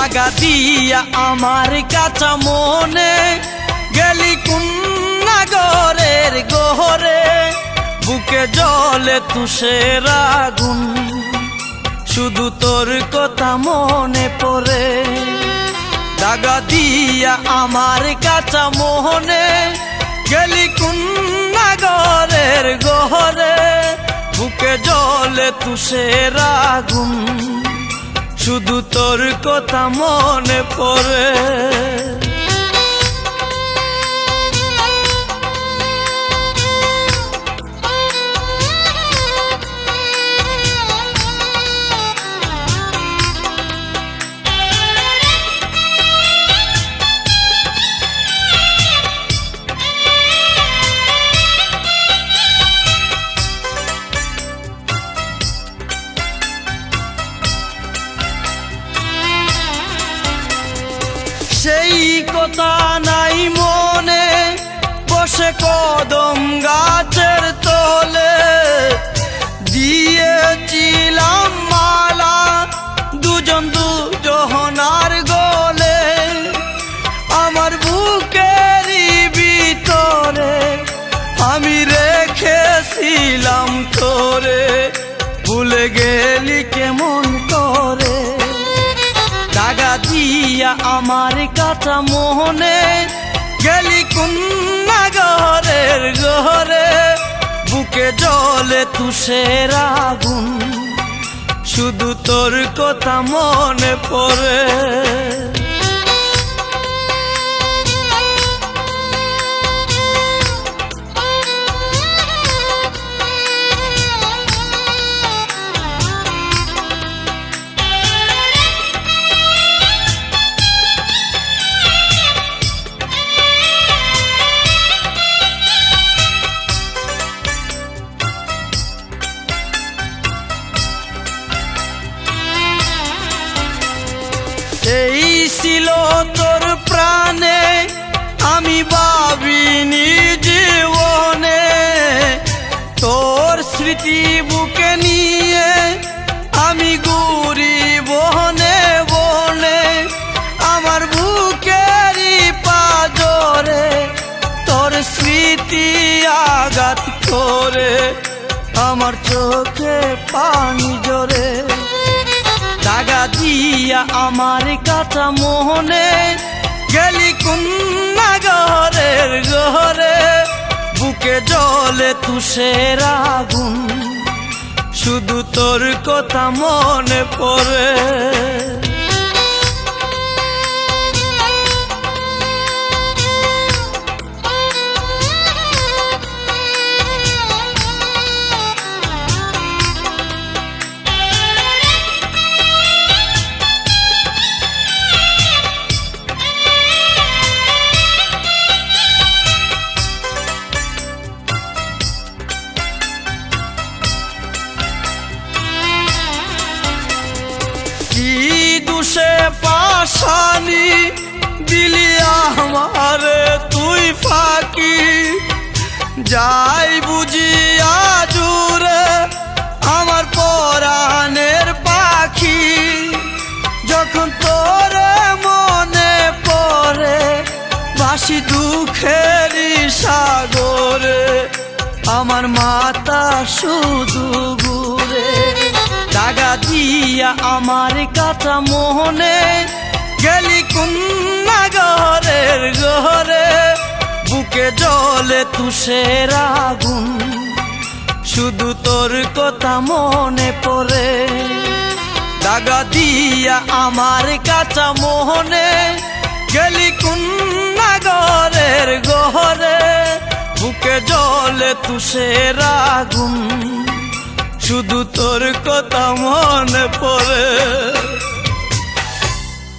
দাগা দিয়া আমার কাঁচা মনে গেলি কোন নাগরের গহরে, বুকে জ্বলে তুষের আগুন, শুধু তোর কথা মনে পড়ে। দাগা দিয়া আমার কাঁচা মনে গেলি কোন নাগরের গহরে, বুকে জ্বলে তুষের আগুন, শুধু তোর কথা মনে পড়ে। সেই কথা নাই মনে, বসে কদম গাছের তলে দিয়েছিলাম মালা দুজন দুজনার গলে। আমার বুকেরই ভিতরে আমি রেখেছিলাম তোরে, ভুলে গেলি কেমন করে। দাগা দিয়া আমার কাঁচা মনে গেলি কোন নাগরের গহরে, বুকে জ্বলে তুষের আগুন, শুধু তোর কথা মনে পড়ে। এই ছিল তোর প্রাণে, আমি ভাবিনি জীবনে, তোর স্মৃতি বুকে নিয়ে আমি ঘুরি বনে বনে। আমার বুকেরই পাজরে তোর স্মৃতি আঘাত করে, আমার চোখে পানি জরে। দাগা দিয়া আমার কাঁচা মনে গেলি কোন নাগরের গহরে, বুকে জ্বলে তুষের আগুন, শুধু তোর কথা মনে পড়ে। দুষে পাশানি দিলি আমারে তুই ফাঁকি, যাই বুঝিয়া জুড়ে আমার পরাণের পাখি। যখন তোরে মনে পড়ে ভাসি দুঃখেরই সাগরে, আমার মাথা শুধু ঘুরে। দাগা দিয়া আমার কাঁচা মনে গেলি কোন নাগরের গহরে, বুকে জ্বলে তুষের আগুন, শুধু তোর কথা মনে পড়ে। দাগা দিয়া আমার কাঁচা মনে গেলি কোন নাগরের গহরে, বুকে জ্বলে তুষের আগুন, শুধু তোর কথা মনে পড়ে।